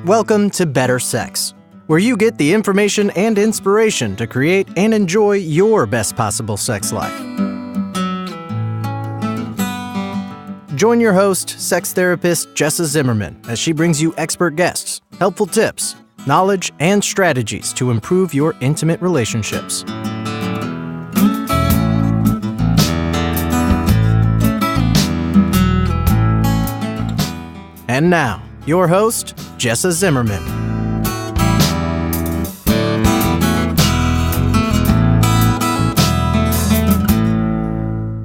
Welcome to Better Sex, where you get the information and inspiration to create and enjoy your best possible sex life. Join your host, sex therapist Jessa Zimmerman, as she brings you expert guests, helpful tips, knowledge, and strategies to improve your intimate relationships. And now, your host, Jessa Zimmerman.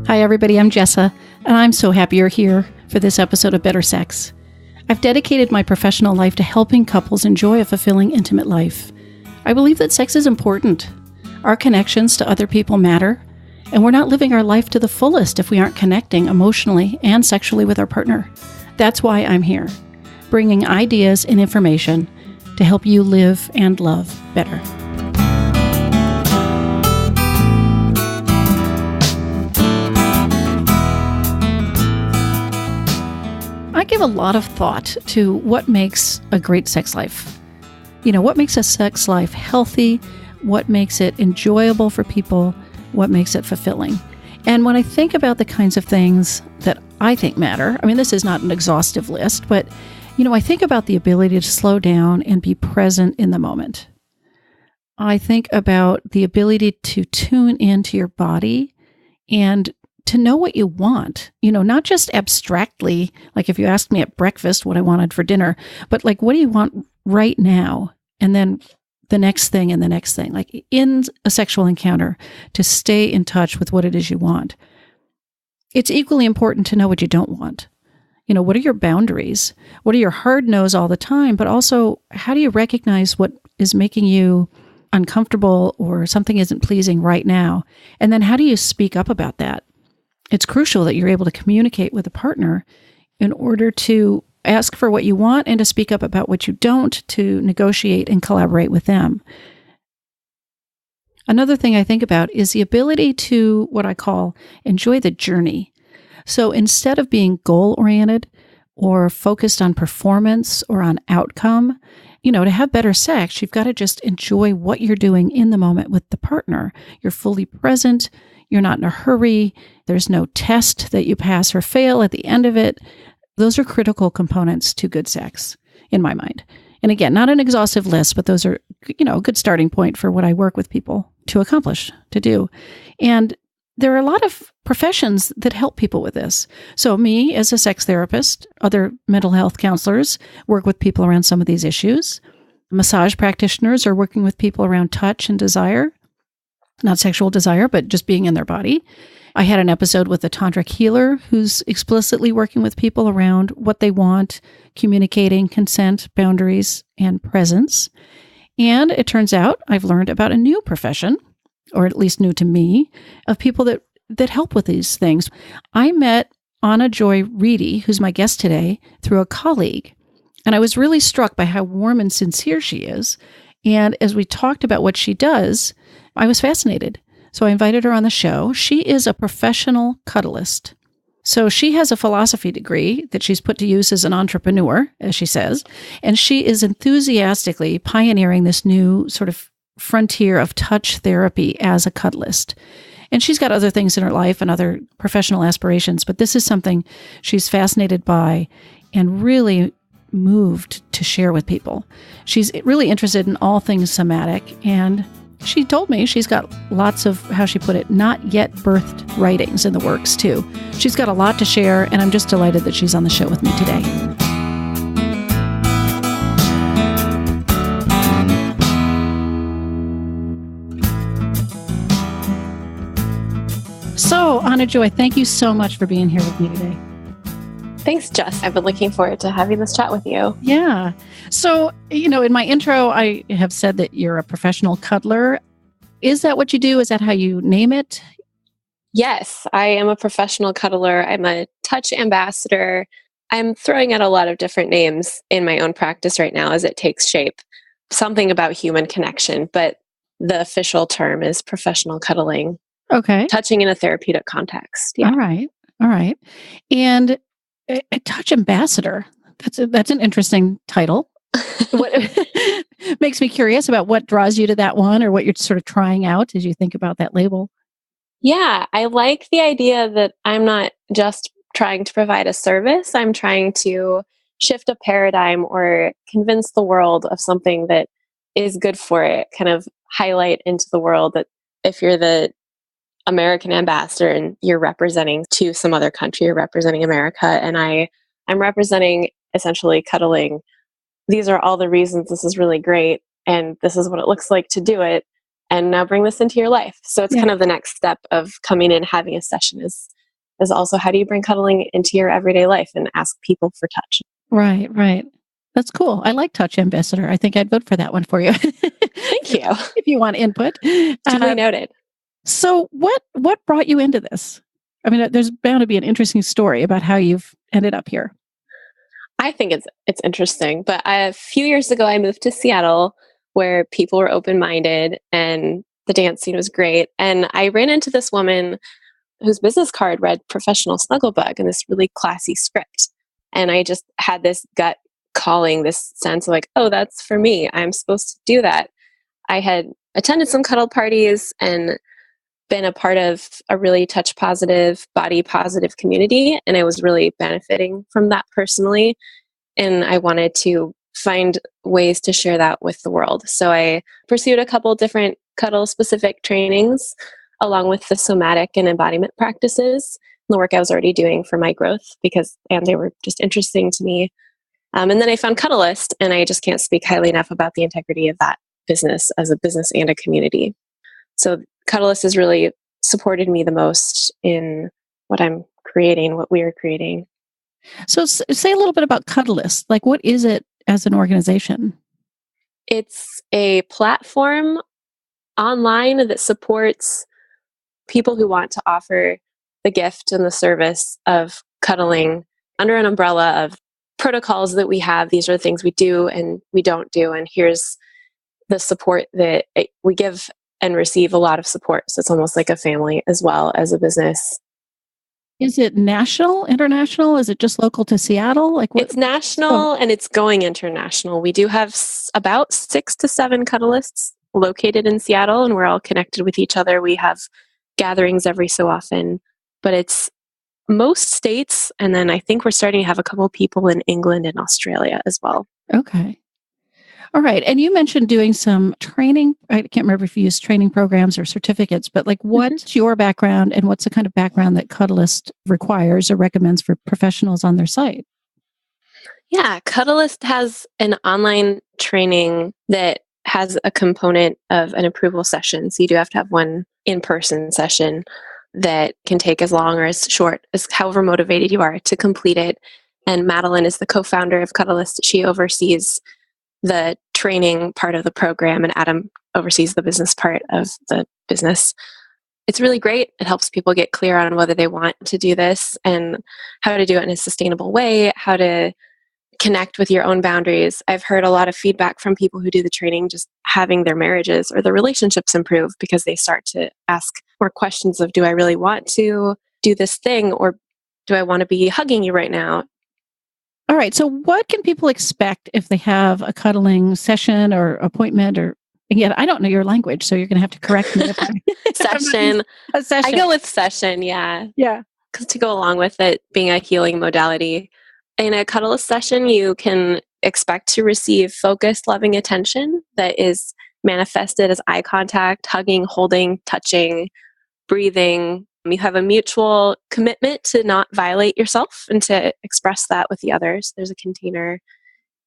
Hi, everybody. I'm Jessa, and I'm so happy you're here for this episode of Better Sex. I've dedicated my professional life to helping couples enjoy a fulfilling, intimate life. I believe that sex is important. Our connections to other people matter, and we're not living our life to the fullest if we aren't connecting emotionally and sexually with our partner. That's why I'm here, bringing ideas and information to help you live and love better. I give a lot of thought to what makes a great sex life. What makes a sex life healthy, what makes it enjoyable for people, what makes it fulfilling. And when I think about the kinds of things that I think matter, this is not an exhaustive list, but, I think about the ability to slow down and be present in the moment. I think about the ability to tune into your body and to know what you want, not just abstractly, like if you asked me at breakfast what I wanted for dinner, but like, what do you want right now? And then the next thing and the next thing, like in a sexual encounter, to stay in touch with what it is you want. It's equally important to know what you don't want. What are your boundaries? What are your hard no's all the time? But also, how do you recognize what is making you uncomfortable or something isn't pleasing right now? And then how do you speak up about that? It's crucial that you're able to communicate with a partner in order to ask for what you want and to speak up about what you don't, to negotiate and collaborate with them. Another thing I think about is the ability to, what I call, enjoy the journey. So instead of being goal-oriented or focused on performance or on outcome, to have better sex, you've got to just enjoy what you're doing in the moment with the partner. You're fully present. You're not in a hurry. There's no test that you pass or fail at the end of it. Those are critical components to good sex, in my mind. And again, not an exhaustive list, but those are, a good starting point for what I work with people to accomplish, to do. And there are a lot of professions that help people with this. So me, as a sex therapist, other mental health counselors work with people around some of these issues. Massage practitioners are working with people around touch and desire. Not sexual desire, but just being in their body. I had an episode with a tantric healer who's explicitly working with people around what they want, communicating, consent, boundaries, and presence. And it turns out I've learned about a new profession, or at least new to me, of people that help with these things. I met Anna Joy Reedy, who's my guest today, through a colleague. And I was really struck by how warm and sincere she is. And as we talked about what she does, I was fascinated. So I invited her on the show. She is a professional cuddlist. So she has a philosophy degree that she's put to use as an entrepreneur, as she says, and she is enthusiastically pioneering this new sort of frontier of touch therapy as a cuddlist. And she's got other things in her life and other professional aspirations, but this is something she's fascinated by and really moved to share with people. She's really interested in all things somatic, and she told me she's got lots of, how she put it, not yet birthed writings in the works too. She's got a lot to share, and I'm just delighted that she's on the show with me today. So, Anna Joy, thank you so much for being here with me today. Thanks, Jess. I've been looking forward to having this chat with you. Yeah. So, in my intro, I have said that you're a professional cuddler. Is that what you do? Is that how you name it? Yes, I am a professional cuddler. I'm a touch ambassador. I'm throwing out a lot of different names in my own practice right now as it takes shape. Something about human connection, but the official term is professional cuddling. Okay. Touching in a therapeutic context. Yeah. All right. And a touch ambassador. That's an interesting title. What makes me curious about what draws you to that one, or what you're sort of trying out as you think about that label. Yeah, I like the idea that I'm not just trying to provide a service, I'm trying to shift a paradigm or convince the world of something that is good for it, kind of highlight into the world that if you're the American ambassador and you're representing to some other country, you're representing America, and I'm representing essentially cuddling. These are all the reasons this is really great, and this is what it looks like to do it. And now bring this into your life. So it's Yeah. kind of the next step of coming in, having a session is also how do you bring cuddling into your everyday life and ask people for touch. Right, right. That's cool. I like Touch Ambassador. I think I'd vote for that one for you. Thank you. If you want input. Duly noted. So what brought you into this? I mean, there's bound to be an interesting story about how you've ended up here. I think it's interesting. But a few years ago, I moved to Seattle, where people were open minded and the dance scene was great. And I ran into this woman whose business card read professional snugglebug in this really classy script. And I just had this gut calling, this sense of like, oh, that's for me. I'm supposed to do that. I had attended some cuddle parties and been a part of a really touch positive, body positive community. And I was really benefiting from that personally. And I wanted to find ways to share that with the world. So I pursued a couple different cuddle specific trainings along with the somatic and embodiment practices, the work I was already doing for my growth and they were just interesting to me. And then I found Cuddlist, and I just can't speak highly enough about the integrity of that business as a business and a community. So Cuddlist has really supported me the most in what I'm creating, what we are creating. So say a little bit about Cuddlist. Like, what is it as an organization? It's a platform online that supports people who want to offer the gift and the service of cuddling under an umbrella of protocols that we have. These are the things we do and we don't do. And here's the support that we give and receive a lot of support. So it's almost like a family as well as a business. Is it national, international? Is it just local to Seattle? Like what? It's national and it's going international. We do have about 6 to 7 cuddlists located in Seattle, and we're all connected with each other. We have gatherings every so often, but it's most states. And then I think we're starting to have a couple of people in England and Australia as well. Okay. All right. And you mentioned doing some training. I can't remember if you use training programs or certificates, but like what's your background and what's the kind of background that Cuddlist requires or recommends for professionals on their site? Yeah, Cuddlist has an online training that has a component of an approval session. So you do have to have one in-person session that can take as long or as short as however motivated you are to complete it. And Madeline is the co-founder of Cuddlist. She oversees the training part of the program, and Adam oversees the business part of the business. It's really great. It helps people get clear on whether they want to do this and how to do it in a sustainable way, how to connect with your own boundaries. I've heard a lot of feedback from people who do the training just having their marriages or their relationships improve because they start to ask more questions of, do I really want to do this thing, or do I want to be hugging you right now? All right. So what can people expect if they have a cuddling session or appointment? Or again, I don't know your language, so you're going to have to correct me if Session. A session. I go with session, yeah. Yeah. Because to go along with it being a healing modality. In a Cuddlist session, you can expect to receive focused, loving attention that is manifested as eye contact, hugging, holding, touching, breathing. You have a mutual commitment to not violate yourself and to express that with the others. There's a container.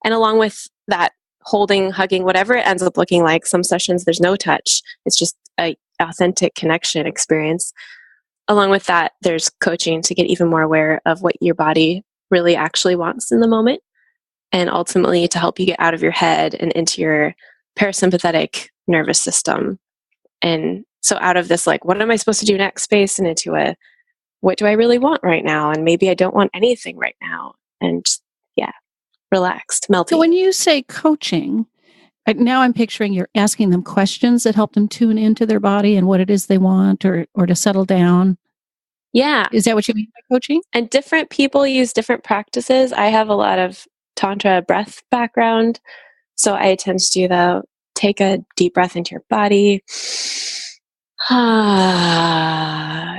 And along with that, holding, hugging, whatever it ends up looking like, some sessions there's no touch. It's just an authentic connection experience. Along with that, there's coaching to get even more aware of what your body really actually wants in the moment, and ultimately to help you get out of your head and into your parasympathetic nervous system. And so out of this, like, what am I supposed to do next space, and into a, what do I really want right now? And maybe I don't want anything right now. And just, yeah, relaxed, melting. So when you say coaching, now I'm picturing you're asking them questions that help them tune into their body and what it is they want, or to settle down. Yeah. Is that what you mean by coaching? And different people use different practices. I have a lot of Tantra breath background. So I tend to do take a deep breath into your body.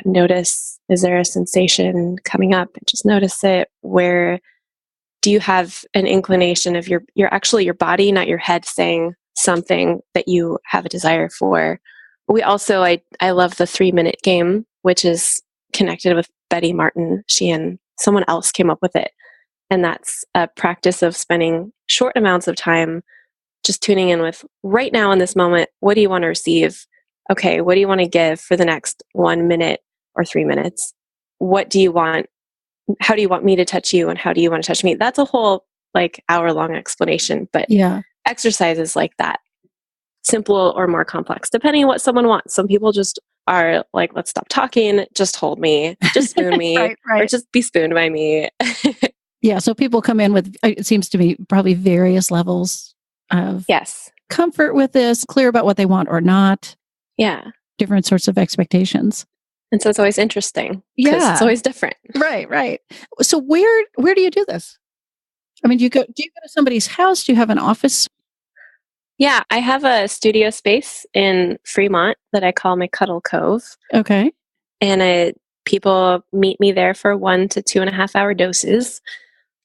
Notice, is there a sensation coming up? Just notice it. Where do you have an inclination of your actually your body, not your head, saying something that you have a desire for? We also, I love the 3-minute game, which is connected with Betty Martin. She and someone else came up with it. And that's a practice of spending short amounts of time just tuning in with right now in this moment. What do you want to receive? Okay, what do you want to give for the next 1 minute or 3 minutes? What do you want? How do you want me to touch you? And how do you want to touch me? That's a whole hour-long explanation, but exercises like that, simple or more complex, depending on what someone wants. Some people just are like, let's stop talking, just hold me, just spoon me, right. or just be spooned by me. Yeah, so people come in with, it seems to me, probably various levels of comfort with this, clear about what they want or not. Yeah. Different sorts of expectations. And so it's always interesting. Yeah. It's always different. Right. So where do you do this? I mean, do you go to somebody's house? Do you have an office? Yeah, I have a studio space in Fremont that I call my Cuddle Cove. Okay. And people meet me there for 1 to 2.5 hour doses.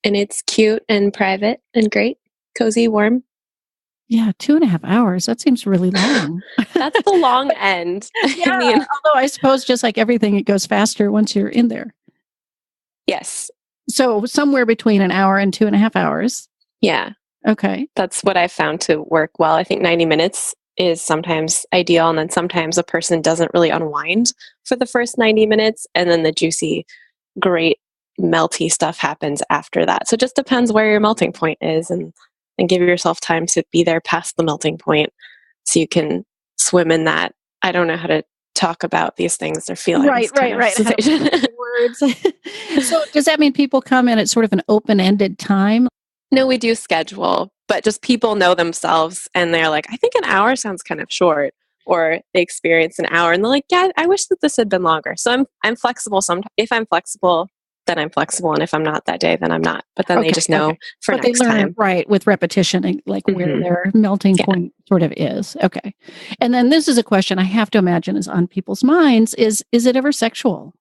And it's cute and private and great, cozy, warm. Yeah, 2.5 hours. That seems really long. That's the long end. Yeah, although I suppose just like everything, it goes faster once you're in there. Yes. So somewhere between an hour and 2.5 hours. Yeah. Okay. That's what I've found to work well. I think 90 minutes is sometimes ideal. And then sometimes a person doesn't really unwind for the first 90 minutes. And then the juicy, great, melty stuff happens after that. So it just depends where your melting point is, and give yourself time to be there past the melting point so you can swim in that. I don't know how to talk about these things or feelings. Right. Words. So does that mean people come in at sort of an open-ended time? No, we do schedule, but just people know themselves and they're like, I think an hour sounds kind of short, or they experience an hour and they're like, yeah, I wish that this had been longer. So I'm flexible. If I'm flexible, then I'm flexible. And if I'm not that day, then I'm not. But then they just know for next time. They learn right with repetition, and where their melting point sort of is. Okay. And then this is a question I have to imagine is on people's minds is it ever sexual?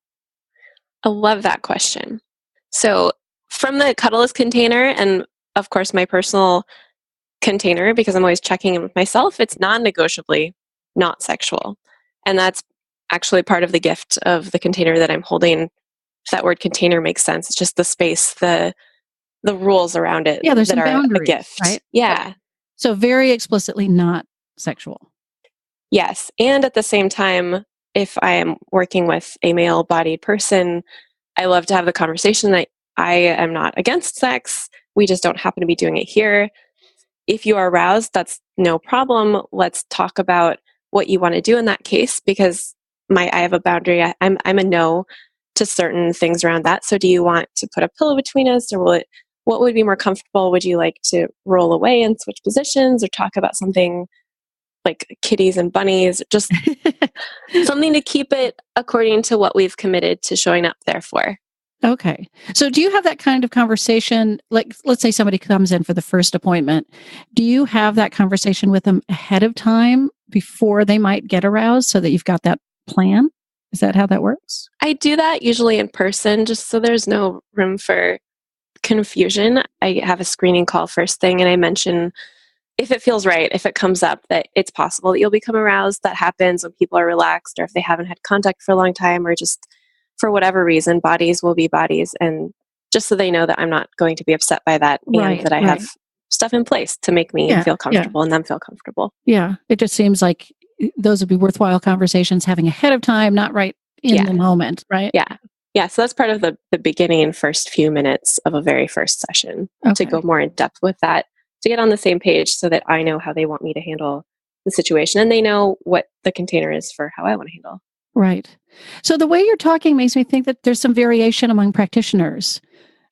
I love that question. So from the Cuddlist container, and of course my personal container, because I'm always checking in with myself, it's non-negotiably not sexual. And that's actually part of the gift of the container that I'm holding. If that word container makes sense, it's just the space, the rules around it there's that some are boundaries, a gift. Right? Yeah. So very explicitly not sexual. Yes. And at the same time, if I am working with a male-bodied person, I love to have the conversation that I am not against sex. We just don't happen to be doing it here. If you are aroused, that's no problem. Let's talk about what you want to do in that case, because I have a boundary. I'm a no to certain things around that. So do you want to put a pillow between us, or what would be more comfortable? Would you like to roll away and switch positions, or talk about something like kitties and bunnies, just something to keep it according to what we've committed to showing up there for? Okay. So do you have that kind of conversation? Like, let's say somebody comes in for the first appointment. Do you have that conversation with them ahead of time before they might get aroused, so that you've got that plan? Is that how that works? I do that usually in person, just so there's no room for confusion. I have a screening call first thing, and I mention, if it feels right, if it comes up that it's possible that you'll become aroused. That happens when people are relaxed, or if they haven't had contact for a long time, or just for whatever reason. Bodies will be bodies. And just so they know that I'm not going to be upset by that, and that I have stuff in place to make me feel comfortable and them feel comfortable. Yeah. It just seems like those would be worthwhile conversations having ahead of time, not right in the moment, right? Yeah. Yeah. So that's part of the beginning first few minutes of a very first session, to go more in depth with that, to get on the same page so that I know how they want me to handle the situation, and they know what the container is for how I want to handle. Right. So the way you're talking makes me think that there's some variation among practitioners.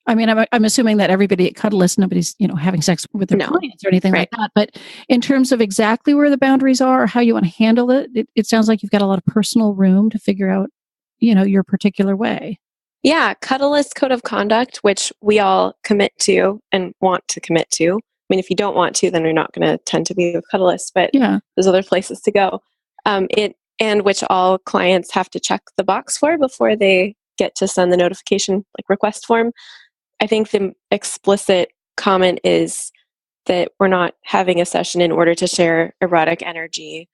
I mean, I'm assuming that everybody at Cuddlist, nobody's, having sex with their clients or anything like that. But in terms of exactly where the boundaries are or how you want to handle it, it sounds like you've got a lot of personal room to figure out, your particular way. Yeah, Cuddlist Code of Conduct, which we all commit to and want to commit to. I mean, if you don't want to, then you're not going to tend to be with Cuddlist, but Yeah. there's other places to go. And which all clients have to check the box for before they get to send the notification, like request form. I think the explicit comment is that we're not having a session in order to share erotic energy.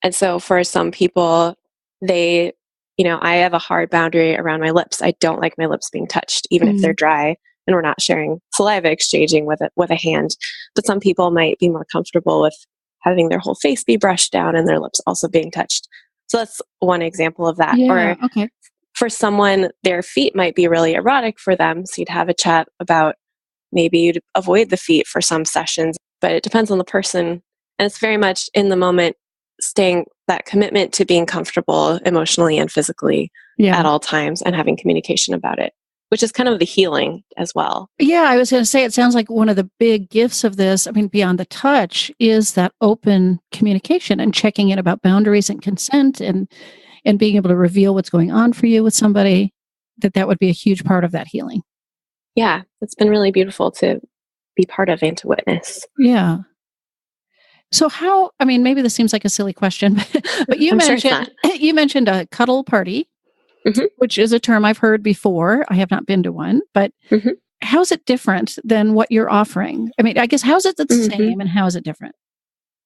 And so for some people, they, I have a hard boundary around my lips. I don't like my lips being touched, even if they're dry, and we're not sharing saliva exchanging with a hand. But some people might be more comfortable with having their whole face be brushed down and their lips also being touched. So that's one example of that. Yeah. Or Okay. for someone, their feet might be really erotic for them. So you'd have a chat about maybe you'd avoid the feet for some sessions, but it depends on the person. And it's very much in the moment, staying that commitment to being comfortable emotionally and physically at all times and having communication about it, which is kind of the healing as well. Yeah, I was going to say, it sounds like one of the big gifts of this, I mean, beyond the touch, is that open communication and checking in about boundaries and consent and being able to reveal what's going on for you with somebody, that would be a huge part of that healing. Yeah, it's been really beautiful to be part of and to witness. Yeah. So how, I mean, maybe this seems like a silly question, but you mentioned a cuddle party, which is a term I've heard before. I have not been to one, but how's it different than what you're offering? I mean, I guess how's it the same and how is it different?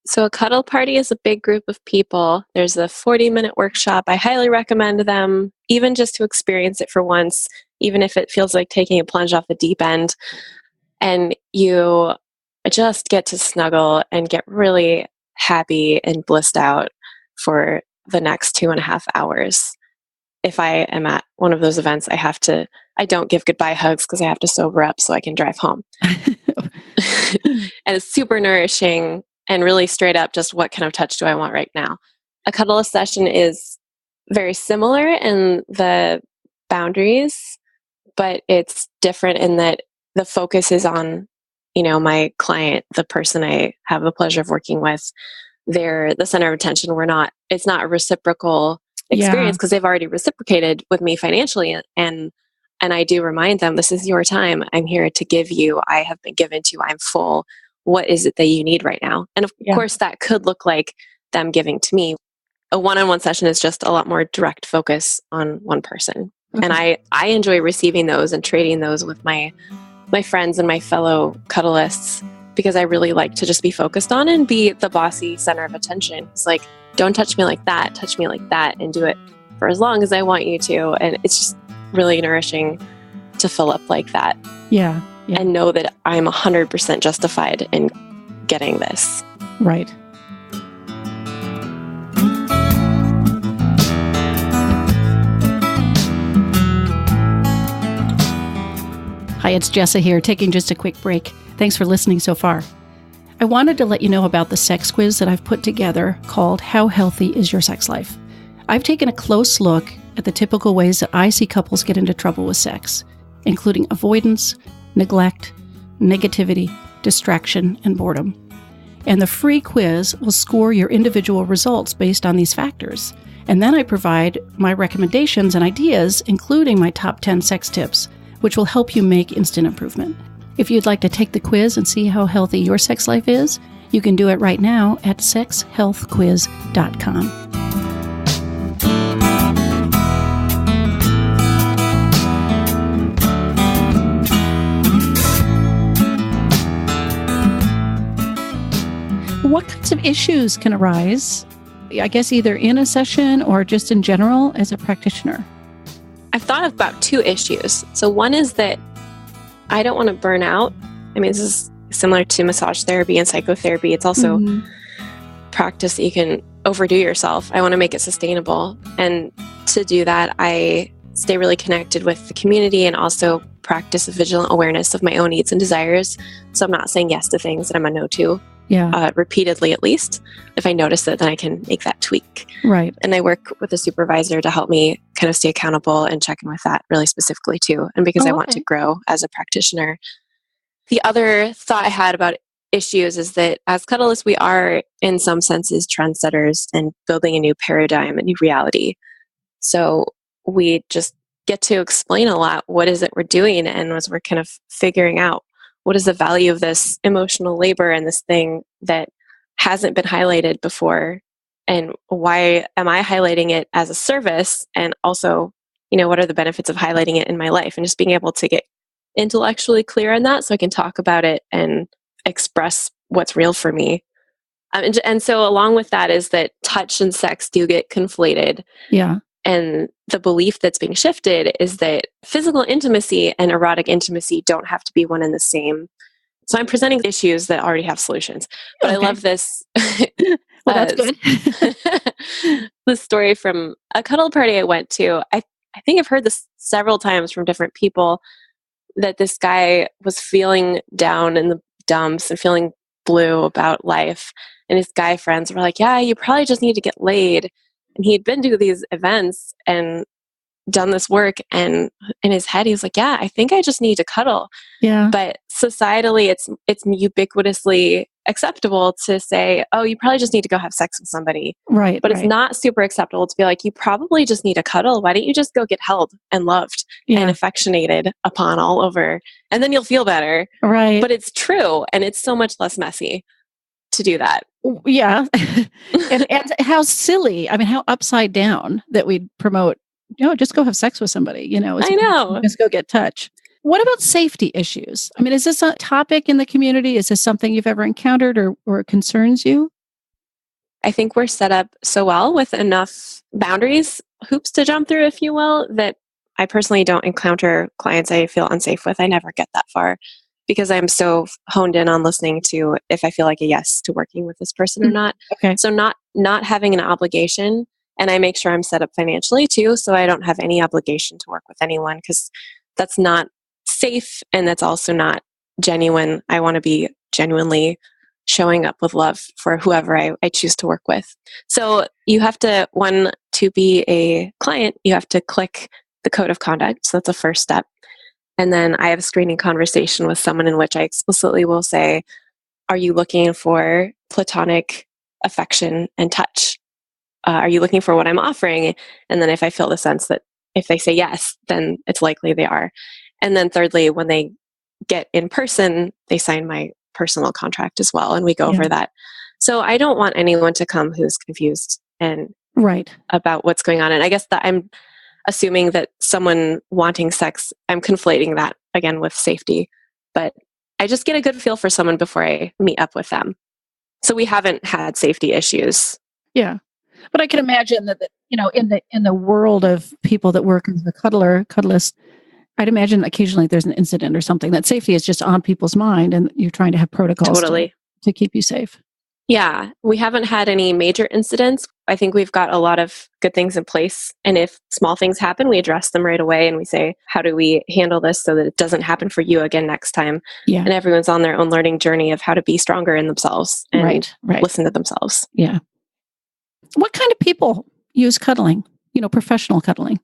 So a cuddle party is a big group of people. There's a 40-minute workshop. I highly recommend them, even just to experience it for once, even if it feels like taking a plunge off the deep end. And you just get to snuggle and get really happy and blissed out for the next 2.5 hours. If I am at one of those events, I don't give goodbye hugs because I have to sober up so I can drive home. And it's super nourishing and really straight up, just what kind of touch do I want right now? A cuddle session is very similar in the boundaries, but it's different in that the focus is on, my client, the person I have the pleasure of working with. They're the center of attention. It's not a reciprocal experience because they've already reciprocated with me financially. And I do remind them, this is your time. I'm here to give you. I have been given to you. I'm full. What is it that you need right now? And of course, that could look like them giving to me. A one-on-one session is just a lot more direct focus on one person. And I enjoy receiving those and trading those with my friends and my fellow cuddlists, because I really like to just be focused on and be the bossy center of attention. It's like, don't touch me like that, touch me like that, and do it for as long as I want you to. And it's just really nourishing to fill up like that. Yeah. And know that I'm 100% justified in getting this. Right. Hi, it's Jessa here, taking just a quick break. Thanks for listening so far. I wanted to let you know about the sex quiz that I've put together called How Healthy is Your Sex Life? I've taken a close look at the typical ways that I see couples get into trouble with sex, including avoidance, neglect, negativity, distraction, and boredom. And the free quiz will score your individual results based on these factors. And then I provide my recommendations and ideas, including my top 10 sex tips, which will help you make instant improvement. If you'd like to take the quiz and see how healthy your sex life is, you can do it right now at sexhealthquiz.com. What kinds of issues can arise, I guess, either in a session or just in general as a practitioner? I've thought about two issues. So one is that I don't want to burn out. I mean, this is similar to massage therapy and psychotherapy. It's also practice that you can overdo yourself. I want to make it sustainable. And to do that, I stay really connected with the community and also practice a vigilant awareness of my own needs and desires. So I'm not saying yes to things that I'm a no to. Repeatedly, at least. If I notice it, then I can make that tweak. Right. And I work with a supervisor to help me kind of stay accountable and check in with that really specifically too. And because I want to grow as a practitioner. The other thought I had about issues is that as cuddlists, we are in some senses trendsetters and building a new paradigm, a new reality. So we just get to explain a lot what is it we're doing, and as we're kind of figuring out what is the value of this emotional labor and this thing that hasn't been highlighted before, and why am I highlighting it as a service, and also, what are the benefits of highlighting it in my life, and just being able to get intellectually clear on that so I can talk about it and express what's real for me. And so along with that is that touch and sex do get conflated. Yeah. And the belief that's being shifted is that physical intimacy and erotic intimacy don't have to be one and the same. So I'm presenting issues that already have solutions. But I love this. Well, that's good. This story from a cuddle party I went to. I think I've heard this several times from different people, that this guy was feeling down in the dumps and feeling blue about life. And his guy friends were like, yeah, you probably just need to get laid. And he'd been to these events and done this work, and in his head he was like, yeah, I think I just need to cuddle. Yeah. But societally it's ubiquitously acceptable to say, oh, you probably just need to go have sex with somebody. Right. But it's not super acceptable to be like, you probably just need a cuddle. Why don't you just go get held and loved and affectionated upon all over, and then you'll feel better. Right. But it's true, and it's so much less messy to do that. Yeah. and how silly, how upside down that we promote, just go have sex with somebody, I know. Just go get touch. What about safety issues? Is this a topic in the community? Is this something you've ever encountered or concerns you? I think we're set up so well with enough boundaries, hoops to jump through, if you will, that I personally don't encounter clients I feel unsafe with. I never get that far because I'm so honed in on listening to if I feel like a yes to working with this person or not. Okay. So not having an obligation, and I make sure I'm set up financially too, so I don't have any obligation to work with anyone, because that's not safe and that's also not genuine. I want to be genuinely showing up with love for whoever I choose to work with. So you have to, to be a client, you have to click the code of conduct. So that's a first step. And then I have a screening conversation with someone in which I explicitly will say, are you looking for platonic affection and touch? Are you looking for what I'm offering? And then if I feel the sense that if they say yes, then it's likely they are. And then thirdly, when they get in person, they sign my personal contract as well, and we go over that. So I don't want anyone to come who's confused and about what's going on. And I guess that I'm assuming that someone wanting sex, I'm conflating that again with safety. But I just get a good feel for someone before I meet up with them. So we haven't had safety issues. Yeah. But I can imagine that, in the world of people that work as a cuddlist, I'd imagine occasionally there's an incident or something, that safety is just on people's mind and you're trying to have protocols to keep you safe. Yeah, we haven't had any major incidents. I think we've got a lot of good things in place. And if small things happen, we address them right away and we say, how do we handle this so that it doesn't happen for you again next time? Yeah. And everyone's on their own learning journey of how to be stronger in themselves and listen to themselves. Yeah. What kind of people use cuddling? Professional cuddling.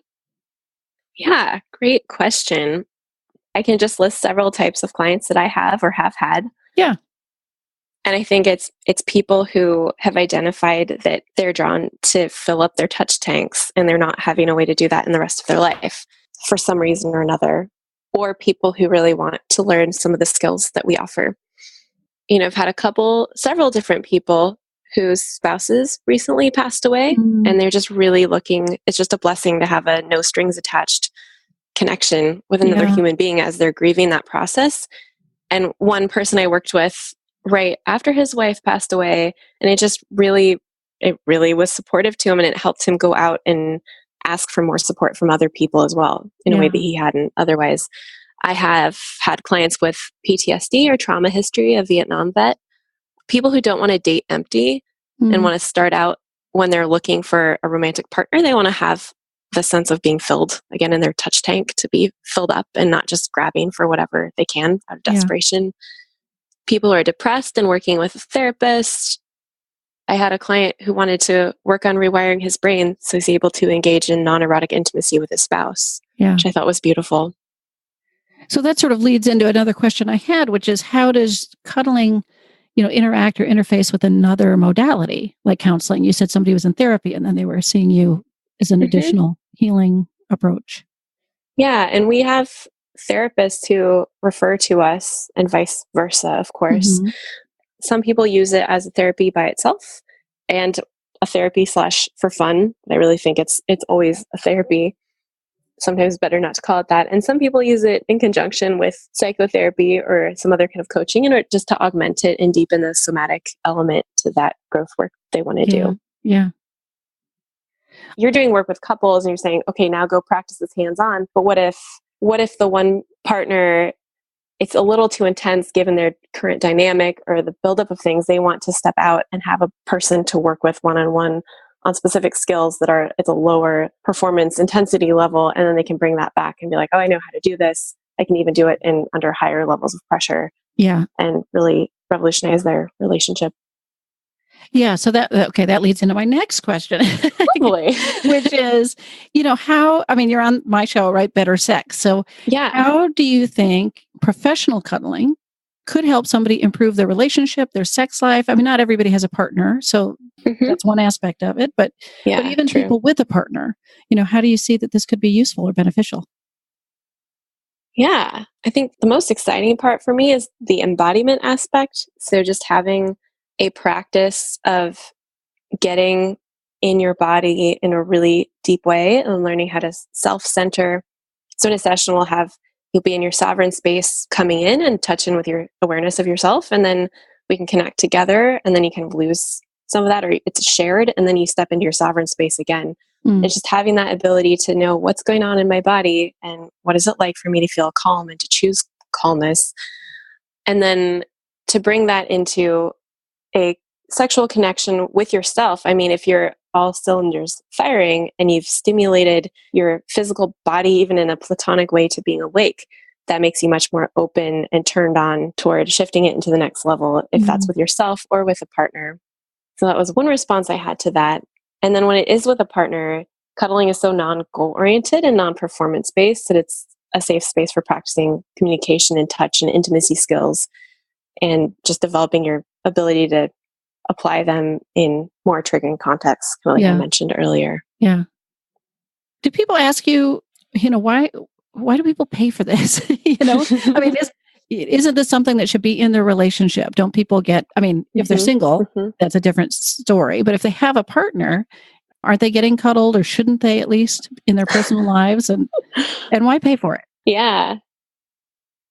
Yeah, great question. I can just list several types of clients that I have or have had. Yeah. And I think it's people who have identified that they're drawn to fill up their touch tanks and they're not having a way to do that in the rest of their life for some reason or another. Or people who really want to learn some of the skills that we offer. I've had several different people whose spouses recently passed away, and they're just really looking, it's just a blessing to have a no strings attached connection with another human being as they're grieving that process. And one person I worked with right after his wife passed away, and it really was supportive to him, and it helped him go out and ask for more support from other people as well in a way that he hadn't otherwise. I have had clients with PTSD or trauma history, a Vietnam vet, people who don't want to date empty and want to start out when they're looking for a romantic partner. They want to have the sense of being filled again in their touch tank, to be filled up and not just grabbing for whatever they can out of desperation. People who are depressed and working with a therapist. I had a client who wanted to work on rewiring his brain so he's able to engage in non-erotic intimacy with his spouse, which I thought was beautiful. So that sort of leads into another question I had, which is, how does cuddling, interact or interface with another modality like counseling? You said somebody was in therapy and then they were seeing you as an additional healing approach. Yeah. And we have therapists who refer to us and vice versa, of course. Mm-hmm. Some people use it as a therapy by itself and a therapy slash for fun. I really think it's always a therapy. Sometimes better not to call it that. And some people use it in conjunction with psychotherapy or some other kind of coaching in order just to augment it and deepen the somatic element to that growth work they want to do. Yeah. You're doing work with couples and you're saying, okay, now go practice this hands-on. But what if the one partner, it's a little too intense given their current dynamic or the buildup of things, they want to step out and have a person to work with one-on-one on specific skills that are at a lower performance intensity level. And then they can bring that back and be like, oh, I know how to do this. I can even do it in under higher levels of pressure. Yeah. And really revolutionize their relationship. Yeah. So that leads into my next question, which is, you're on my show, right? Better Sex. So yeah, how do you think professional cuddling could help somebody improve their relationship, their sex life? I mean, not everybody has a partner, so that's one aspect of it, but even true. people with a partner, how do you see that this could be useful or beneficial? Yeah, I think the most exciting part for me is the embodiment aspect. So just having a practice of getting in your body in a really deep way and learning how to self-center. So in a session, you'll be in your sovereign space coming in and touch in with your awareness of yourself. And then we can connect together and then you can lose some of that or it's shared. And then you step into your sovereign space again. It's just having that ability to know what's going on in my body and what is it like for me to feel calm and to choose calmness. And then to bring that into a sexual connection with yourself. I mean, if you're all cylinders firing and you've stimulated your physical body, even in a platonic way, to being awake, that makes you much more open and turned on toward shifting it into the next level, if that's with yourself or with a partner. So that was one response I had to that. And then when it is with a partner, cuddling is so non-goal oriented and non-performance based that it's a safe space for practicing communication and touch and intimacy skills and just developing your ability to apply them in more triggering contexts, kind of like I mentioned earlier. Yeah. Do people ask you, why do people pay for this? I mean, isn't this something that should be in their relationship? Don't people if they're single, that's a different story. But if they have a partner, aren't they getting cuddled or shouldn't they at least in their personal lives? And why pay for it? Yeah.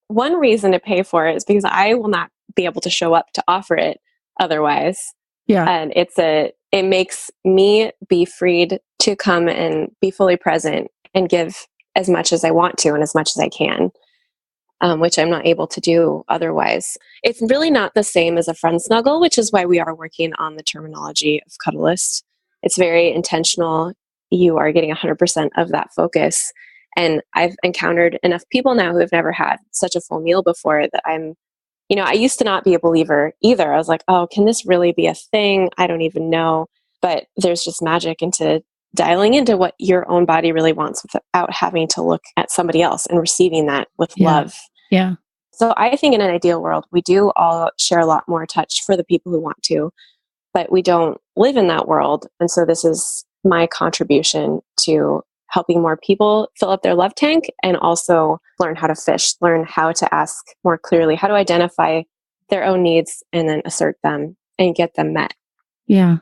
One reason to pay for it is because I will not be able to show up to offer it otherwise. Yeah. And it makes me be freed to come and be fully present and give as much as I want to and as much as I can, which I'm not able to do otherwise. It's really not the same as a friend snuggle, which is why we are working on the terminology of cuddlist. It's very intentional. You are getting 100% of that focus. And I've encountered enough people now who have never had such a full meal before that I used to not be a believer either. I was like, oh, can this really be a thing? I don't even know. But there's just magic into dialing into what your own body really wants without having to look at somebody else and receiving that with love. Yeah. So I think in an ideal world, we do all share a lot more touch for the people who want to, but we don't live in that world. And so this is my contribution to helping more people fill up their love tank and also learn how to fish, learn how to ask more clearly, how to identify their own needs and then assert them and get them met. Yeah.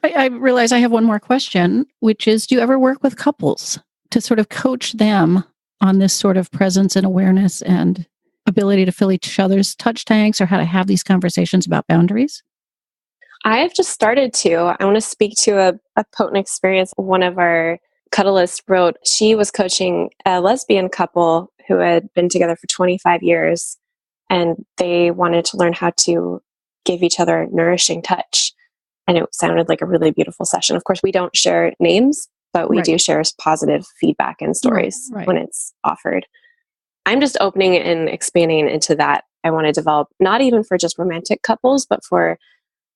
I realize I have one more question, which is, do you ever work with couples to sort of coach them on this sort of presence and awareness and ability to fill each other's touch tanks or how to have these conversations about boundaries? I've just started to. I want to speak to a potent experience one of our cuddlists wrote. She was coaching a lesbian couple who had been together for 25 years, and they wanted to learn how to give each other nourishing touch. And it sounded like a really beautiful session. Of course, we don't share names, but we do share positive feedback and stories when it's offered. I'm just opening and expanding into that. I want to develop, not even for just romantic couples, but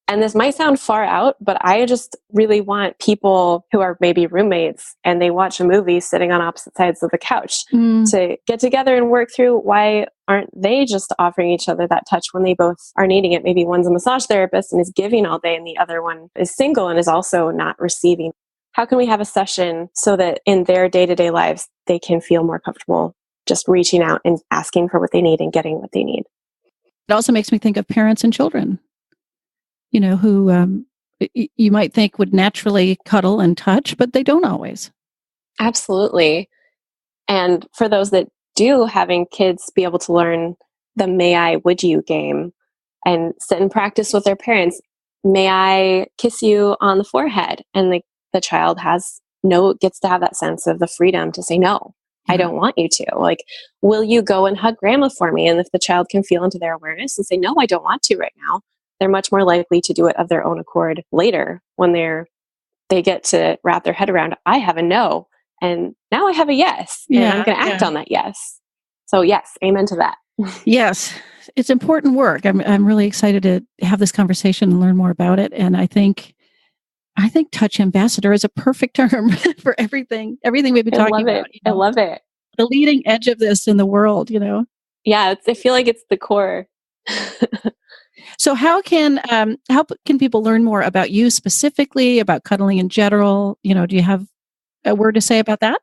and this might sound far out, but I just really want people who are maybe roommates and they watch a movie sitting on opposite sides of the couch to get together and work through why aren't they just offering each other that touch when they both are needing it. Maybe one's a massage therapist and is giving all day and the other one is single and is also not receiving. how can we have a session so that in their day-to-day lives, they can feel more comfortable just reaching out and asking for what they need and getting what they need. It also makes me think of parents and children, who you might think would naturally cuddle and touch, but they don't always. Absolutely. And for those that do, having kids be able to learn the may I, would you game and sit and practice with their parents. May I kiss you on the forehead? And the child gets to have that sense of the freedom to say, no, I don't want you to. Like, will you go and hug grandma for me? And if the child can feel into their awareness and say, no, I don't want to right now, they're much more likely to do it of their own accord later when they get to wrap their head around, I have a no. And now I have a yes. And I'm going to act on that yes. So yes, amen to that. Yes, it's important work. I'm really excited to have this conversation and learn more about it. And I think touch ambassador is a perfect term for everything we've been talking about. I love it. The leading edge of this in the world, Yeah, I feel like it's the core. So how can people learn more about you specifically, about cuddling in general? Do you have a word to say about that?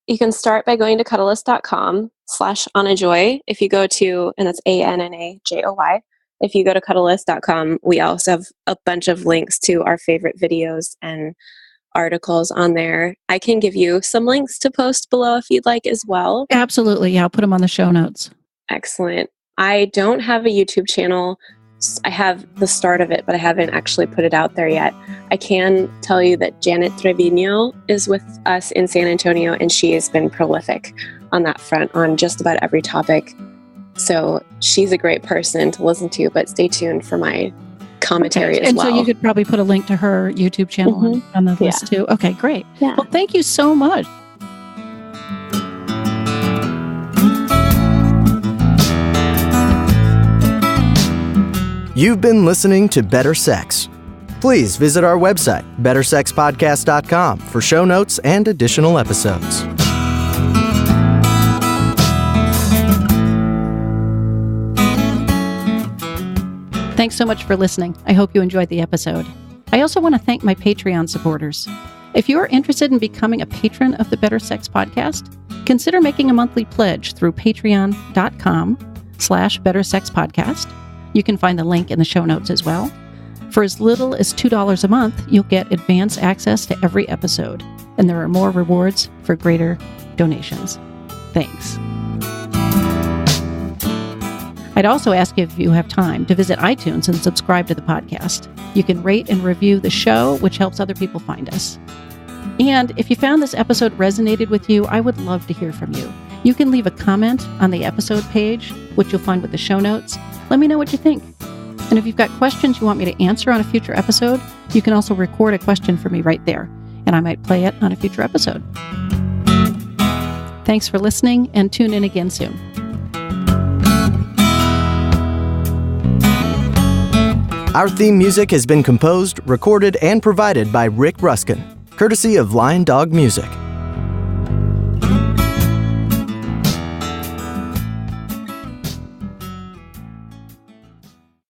You can start by going to cuddlist.com/AnnaJoy. If you go to, and that's ANNAJOY. If you go to cuddlist.com, we also have a bunch of links to our favorite videos and articles on there. I can give you some links to post below if you'd like as well. Absolutely. Yeah, I'll put them on the show notes. Excellent. I don't have a YouTube channel. I have the start of it, but I haven't actually put it out there yet. I can tell you that Janet Trevino is with us in San Antonio, and she has been prolific on that front on just about every topic. So she's a great person to listen to, but stay tuned for my commentary as well. And so you could probably put a link to her YouTube channel on the list too. Okay, great. Yeah. Well, thank you so much. You've been listening to Better Sex. Please visit our website, bettersexpodcast.com, for show notes and additional episodes. Thanks so much for listening. I hope you enjoyed the episode. I also want to thank my Patreon supporters. If you are interested in becoming a patron of the Better Sex Podcast, consider making a monthly pledge through patreon.com/bettersexpodcast. You can find the link in the show notes as well. For as little as $2 a month, you'll get advance access to every episode, and there are more rewards for greater donations. Thanks. I'd also ask you, if you have time, to visit iTunes and subscribe to the podcast. You can rate and review the show, which helps other people find us. And if you found this episode resonated with you, I would love to hear from you. You can leave a comment on the episode page, which you'll find with the show notes. Let me know what you think. And if you've got questions you want me to answer on a future episode, you can also record a question for me right there, and I might play it on a future episode. Thanks for listening, and tune in again soon. Our theme music has been composed, recorded, and provided by Rick Ruskin, courtesy of Lion Dog Music.